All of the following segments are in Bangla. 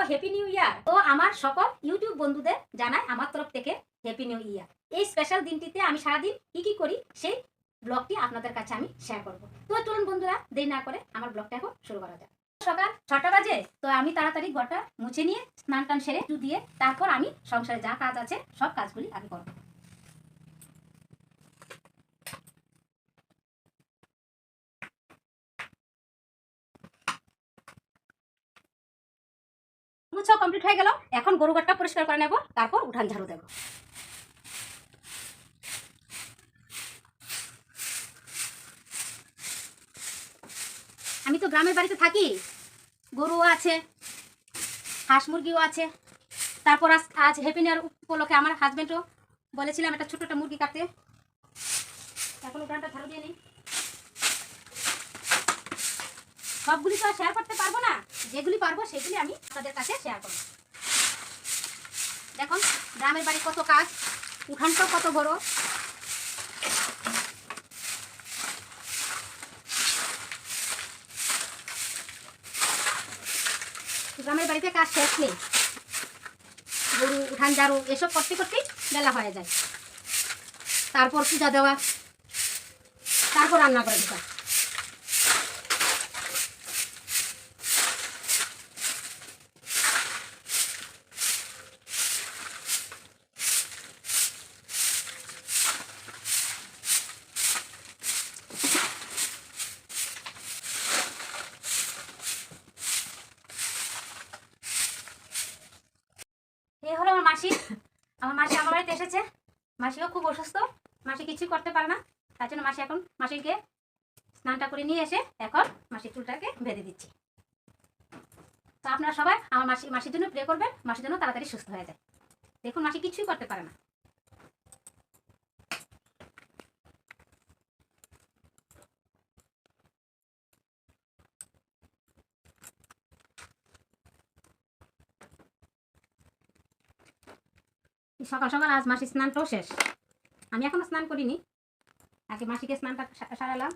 Happy new year. তো আমার সকল ইউটিউব বন্ধুদের জানাই আমার তরফ থেকে হ্যাপি নিউ ইয়ার। এই স্পেশাল দিনটিতে আমি সারাদিন কি করি সেই ব্লগটি আপনাদের কাছে আমি শেয়ার করব। তো চলুন বন্ধুরা, দেরি না করে আমার ব্লগটা এখন শুরু করা যাক। সকাল 6টা বাজে, তো আমি তাড়াতাড়ি ঘরটা মুছে নিয়ে স্নান টান সেরে দিয়ে তারপর আমি সংসারে যা কাজ আছে সব কাজগুলি আমি করব। মুছা কমপ্লিট হয়ে গেল, এখন গরু ঘরটা পরিষ্কার করে নেব, তারপর উঠান ঝাড়ু দেব। আমি তো গ্রামের বাড়িতে থাকি, গরুও আছে, হাঁস মুরগিও আছে। তারপর আজ হ্যাপি নিউ ইয়ার উপলক্ষে আমার হাজব্যান্ডও বলেছিলাম একটা ছোট একটা মুরগি কাটতে। এখন উঠানটা ঝাড়ু দিয়ে নিই। সবগুলি তো আর শেয়ার করতে পারবো না, যেগুলি পারবো সেগুলি আমি আপনাদের কাছে শেয়ার করব। দেখুন গ্রামের বাড়ি কত কাজ, উঠানটাও কত বড়। গ্রামের বাড়িতে কাজ শেষ নেই, গরু উঠান ঝাড়ু এসব করতে করতেই বেলা হয়ে যায়। তারপর পূজা দেওয়া, তারপর রান্না করে দিতে। এই হলো আমার মাসি। আমার মাসি আমার বাড়িতে এসেছে। মাসিও খুব অসুস্থ, মাসি কিছুই করতে পারে না। তার জন্য মাসি এখন মাসিকে স্নানটা করে নিয়ে এসে এখন মাসির চুলটাকে বেঁধে দিচ্ছি। তো আপনারা সবাই আমার মাসির জন্য প্রে করবেন, মাসির জন্য তাড়াতাড়ি সুস্থ হয়ে যায়। দেখুন মাসি কিছুই করতে পারে না। সকাল সকাল আজ মাসির স্নানটাও শেষ। আমি এখনো স্নান করিনি, আগে মাসিকে স্নানটা সারালাম,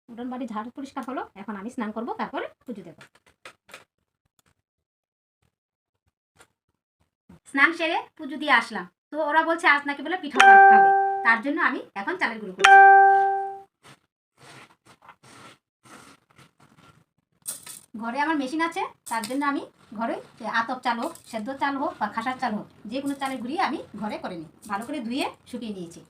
উঠোন বাড়ি ঝাড়ু পরিষ্কার হলো, এখন আমি স্নান করব, তারপরে পুজো দেব। স্নান সেরে পুজো দিয়ে আসলাম, তো ওরা বলছে আজ নাকি বলে পিঠা খাবে, তার জন্য আমি এখন চালের গুঁড়ো করছি। ঘরে আমার মেশিন আছে, তার জন্য আমি ঘরে আতপ চাল হোক, সেদ্ধ চাল হোক বা খাসার চাল হোক, যে কোনো চালের গুঁড়ি আমি ঘরে করে নিই। ভালো করে ধুয়ে শুকিয়ে নিয়েছি।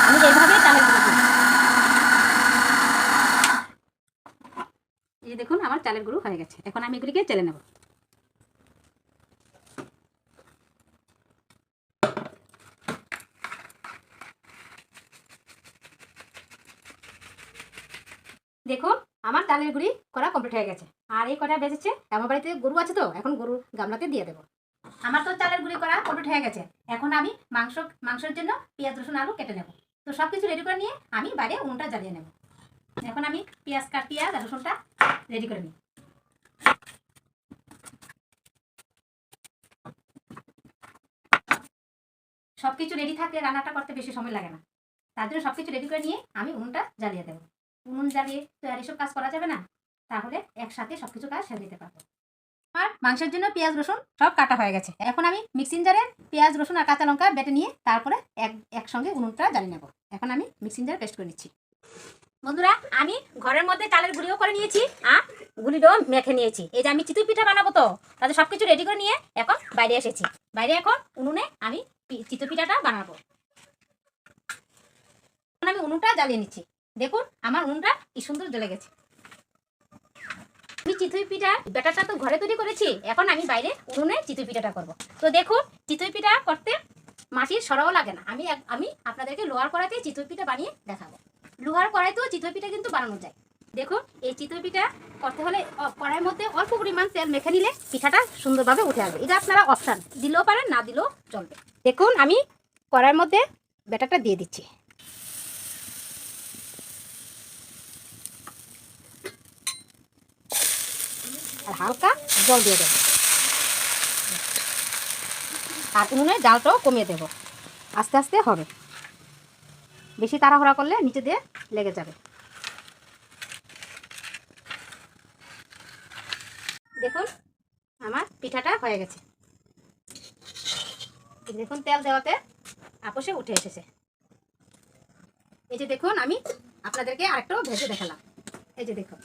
আমি এইভাবে চালের গুঁড়ো করি। এই দেখুন আমার চালের গুঁড়ো হয়ে গেছে, এখন আমি এগুলিকে চেলে নেব। দেখুন আমার চালের গুঁড়ি করা কমপ্লিট হয়ে গেছে। আর এই কটা বেজেছে, আমার বাড়িতে গরু আছে, তো এখন গরুর গামলাতে দিয়ে দেবো। আমার তো চালের গুঁড়ি করা কমপ্লিট হয়ে গেছে। এখন আমি মাংসের জন্য পেঁয়াজ রসুন আলু কেটে নেব। তো সব কিছু রেডি করে নিয়ে আমি বাইরে উনুনটা জ্বালিয়ে নেব। এখন আমি পেঁয়াজ আর রসুনটা রেডি করে নিই। সব কিছু রেডি থাকলে রান্নাটা করতে বেশি সময় লাগে না, তার জন্য সব কিছু রেডি করে নিয়ে আমি উনুনটা জ্বালিয়ে দেবো। উনুন জ্বালিয়ে তো আর এসব কাজ করা যাবে না, তাহলে একসাথে সব কিছু কাজ সেরে দিতে পারবো। আর মাংসের জন্য পেঁয়াজ রসুন সব কাটা হয়ে গেছে। এখন আমি মিক্সিং জারে পেঁয়াজ রসুন আর কাঁচা লঙ্কা বেটে নিয়ে তারপরে একসঙ্গে উনুনটা জ্বালিয়ে নেবো। এখন আমি মিক্সিং জারে পেস্ট করে নিচ্ছি। বন্ধুরা, আমি ঘরের মধ্যে চালের গুঁড়িও করে নিয়েছি আর গুঁড়িটাও মেখে নিয়েছি। এই যে আমি চিতই পিঠা বানাবো, তো তাদের সব কিছু রেডি করে নিয়ে এখন বাইরে এসেছি। বাইরে এখন উনুনে আমি চিতই পিঠাটা বানাবো। এখন আমি উনুনটা জ্বালিয়ে নিচ্ছি। দেখুন আমার উনুনটা কি সুন্দর জ্বলে গেছে। আমি চিতই পিঠা ব্যাটারটা তো ঘরে তৈরি করেছি, এখন আমি বাইরে উনুনে চিতই পিঠাটা করব। তো দেখুন চিতই পিঠা করতে মাটির সরাও লাগে না। আমি আপনাদেরকে লোহার কড়াইতে চিতই পিঠা বানিয়ে দেখাবো। লোহার কড়াইতেও চিতই পিঠা কিন্তু বানানো যায়। দেখুন এই চিতই পিঠা করতে হলে কড়াইয়ের মধ্যে অল্প পরিমাণ তেল মেখে নিলে পিঠাটা সুন্দরভাবে উঠে আসবে। এটা আপনারা অপশান, দিলেও পারেন না দিলেও চলবে। দেখুন আমি কড়াইয়ের মধ্যে ব্যাটারটা দিয়ে দিচ্ছি। আর হালকা জল দিয়ে দেবো। আর উনুনের জালটাও কমিয়ে দেব। আস্তে আস্তে হবে, বেশি তাড়াহুড়া করলে নিচে দিয়ে লেগে যাবে। দেখুন আমার পিঠাটা হয়ে গেছে। দেখুন তেল দেওয়াতে আপোষে উঠে এসেছে। এই যে দেখুন আমি আপনাদেরকে আরেকটাও ভেজে দেখালাম। এই যে দেখুন,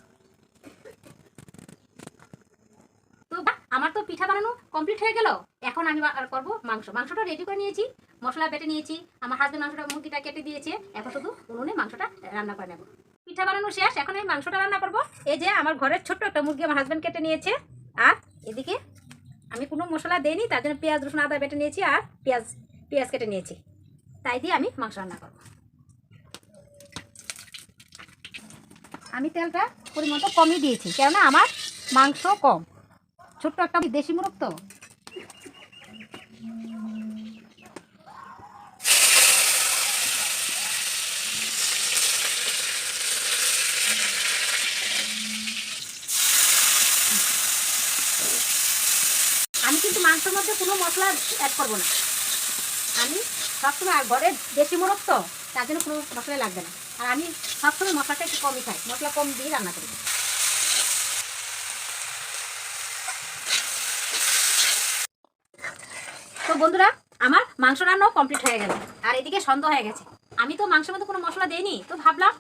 তো আমার তো পিঠা বানানো কমপ্লিট হয়ে গেল। এখন আমি করবো মাংস। মাংসটা রেডি করে নিয়েছি, মশলা বেটে নিয়েছি, আমার হাজবেন্ড মাংসটা মুরগিটা কেটে দিয়েছে। এখন শুধু উনুনে মাংসটা রান্না করে নেব। পিঠা বানানো শেষ, এখন আমি মাংসটা রান্না করবো। এই যে আমার ঘরের ছোট্ট একটা মুরগি আমার হাজবেন্ড কেটে নিয়েছে। আর এদিকে আমি কোনো মশলা দেইনি, তার জন্য পেঁয়াজ রসুন আদা বেটে নিয়েছি আর পেঁয়াজ কেটে নিয়েছি। তাই দিয়ে আমি মাংস রান্না করব। আমি তেলটা পরিমাণ কমই দিয়েছি, কেননা আমার মাংস কম, ছোট্ট একটা দেশি মুরগ তো। আমি কিন্তু মাংসের মধ্যে কোনো মশলা অ্যাড করবো না। আমি সবসময় ঘরের দেশি মুরগ তো, তার জন্য কোনো মশলা লাগবে না। আর আমি সবসময় মশলাটা একটু কমই খাই, মশলা কম দিয়ে রান্না করি। তো বন্ধুরা, আমার মাংস রান্নাও কমপ্লিট হয়ে গেল। আর এদিকে সন্ধ্যা হয়ে গেছে। আমি তো মাংসের মধ্যে কোনো মশলা দেইনি, তো ভাবলাম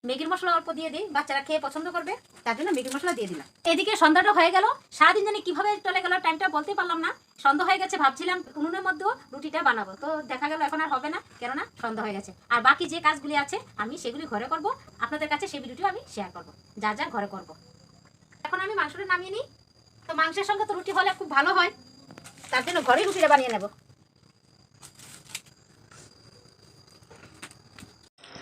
ম্যাগির মশলা অল্প দিয়ে দিই, বাচ্চারা খেয়ে পছন্দ করবে, তার জন্য ম্যাগির মশলা দিয়ে দিলাম। এদিকে সন্ধ্যাটা হয়ে গেল। সারাদিন জানি কিভাবে চলে গেল টাইমটা বলতে পারলাম না। সন্ধ্যা হয়ে গেছে, ভাবছিলাম উনুনের মধ্যেও রুটিটা বানাবো, তো দেখা গেল এখন আর হবে না, কেননা সন্ধ্যা হয়ে গেছে। আর বাকি যে কাজগুলি আছে আমি সেগুলি ঘরে করব, আপনাদের কাছে সেই ভিডিওটিও আমি শেয়ার করব, যা যা ঘরে করব। এখন আমি মাংসটা নামিয়ে নিই। তো মাংসের সঙ্গে তো রুটি হলে খুব ভালো হয়, তার জন্য ঘরেই রুটিটা বানিয়ে নেব।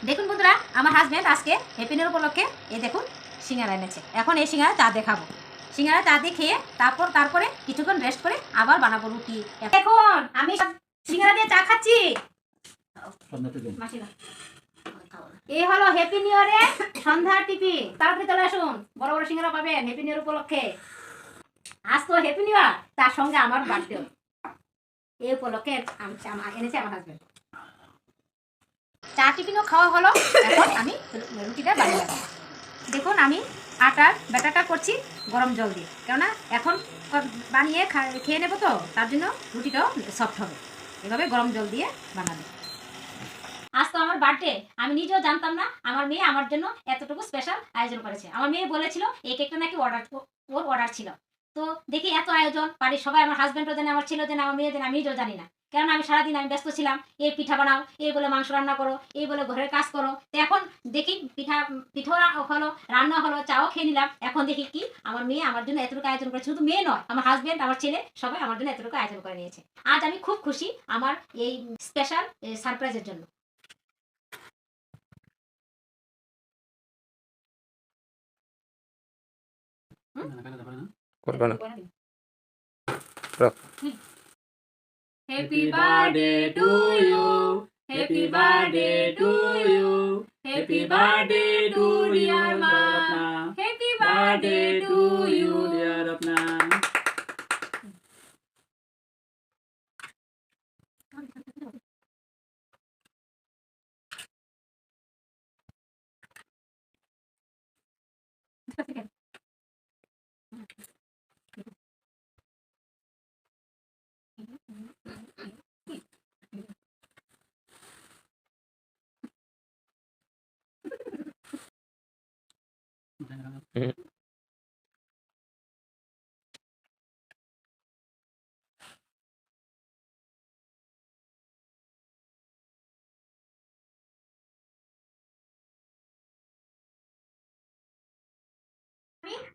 দেখুন বন্ধুরা, আমার হাজব্যান্ড আজকে হ্যাপি নিউ ইয়ার উপলক্ষে এই দেখুন সিঙ্গারা এনেছে। এখন এই সিঙ্গারা চা দেখাবো। সিঙ্গারা চা দিয়ে খেয়ে তারপরে কিছুক্ষণ রেস্ট করে আবার বানাবো রুটি। এখন আমি সিঙ্গারা দিয়ে চা খাচ্ছি। এই হলো হ্যাপি নিউ ইয়ারে সন্ধ্যার টিপি। তাড়াতাড়ি চলে আসুন, বড় বড় সিঙ্গারা পাবেন হ্যাপি নিউ ইয়ার উপলক্ষে। আজ তো হ্যাপি নিউ ইয়ার, তার সঙ্গে আমার বার্থডে। এই উপলক্ষে এনেছে আমার হাজব্যান্ড। চা টিফিনও খাওয়া হলো, এখন আমি রুটিটা বানিয়ে নেব। দেখুন আমি আটার ব্যাটারটা করছি গরম জল দিয়ে, কেননা এখন বানিয়ে খেয়ে নেবো, তো তার জন্য রুটিটাও সফট হবে। এভাবে গরম জল দিয়ে বানাবে। আজ তো আমার বার্থডে, আমি নিজেও জানতাম না আমার মেয়ে আমার জন্য এতটুকু স্পেশাল আয়োজন করেছে। আমার মেয়ে বলেছিল এই কেকটা নাকি ওর অর্ডার ছিল। তো দেখি এত আয়োজন, বাড়ির সবাই, আমার হাজব্যান্ডও জানে, আমার ছিল জানে, আমার মেয়ে জানে, আমি নিজেও জানি না, কেননা আমি সারাদিন আমি ব্যস্ত ছিলাম। এই পিঠা বানাও, এই বলে মাংস রান্না করো, এই বলে ঘরের কাজ করো। তো এখন দেখি পিঠাও হলো, রান্না হলো, চাও খেয়ে নিলাম। এখন দেখি কি আমার মেয়ে আমার জন্য এতটুকু আয়োজন করেছে। শুধু মেয়ে নয়, আমার হাজব্যান্ড, আমার ছেলে, সবাই আমার জন্য এতটুকু আয়োজন করে নিয়েছে। আজ আমি খুব খুশি আমার এই স্পেশাল সারপ্রাইজের জন্য। করবে না। Happy birthday to you, happy birthday to you, happy birthday to dear ma, happy birthday to you dear Rapna.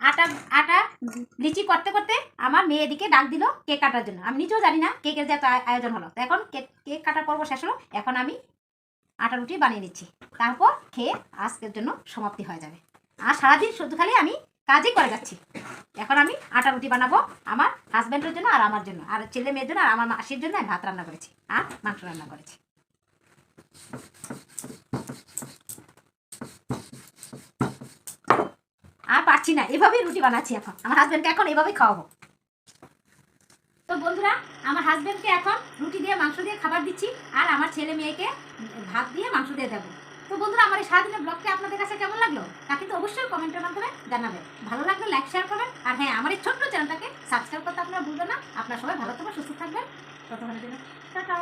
আটা আটা লিচি করতে করতে আমার মেয়ে এদিকে ডাক দিল কেক কাটার জন্য। আমি নিজেও জানি না কেকের যে এত আয়োজন হলো। তো এখন কেক কাটার পর্ব শেষ হলো, এখন আমি আটা রুটি বানিয়ে নিচ্ছি, তারপর খেয়ে আজকের জন্য সমাপ্তি হয়ে যাবে। আর সারাদিন শুধু খালি আমি কাজই করে যাচ্ছি। এখন আমি আটা রুটি বানাবো আমার হাজব্যান্ডের জন্য আর আমার জন্য, আর ছেলে মেয়ের জন্য, আর আমার মাসির জন্য আমি ভাত রান্না করেছি আর মাংস রান্না করেছি। আর পারছি না, এভাবেই রুটি বানাচ্ছি। এখন আমার হাজব্যান্ডকে এখন এভাবেই খাওয়াবো। তো বন্ধুরা, আমার হাজবেন্ডকে এখন রুটি দিয়ে মাংস দিয়ে খাবার দিচ্ছি, আর আমার ছেলে মেয়েকে ভাত দিয়ে মাংস দিয়ে দেবো। তো বন্ধুরা, আমার এই সারাদিনের ব্লগটা আপনাদের কাছে কেমন লাগলো তা কিন্তু অবশ্যই কমেন্টের মাধ্যমে জানাবেন। ভালো লাগলে লাইক শেয়ার করবেন, আর হ্যাঁ, আমার এই ছোট্ট চ্যানেলটাকে সাবস্ক্রাইব করতে আপনারা ভুলবেন না। আপনারা সবাই ভালো থাকবেন, সুস্থ থাকবেন। ততক্ষণের জন্য টাটা।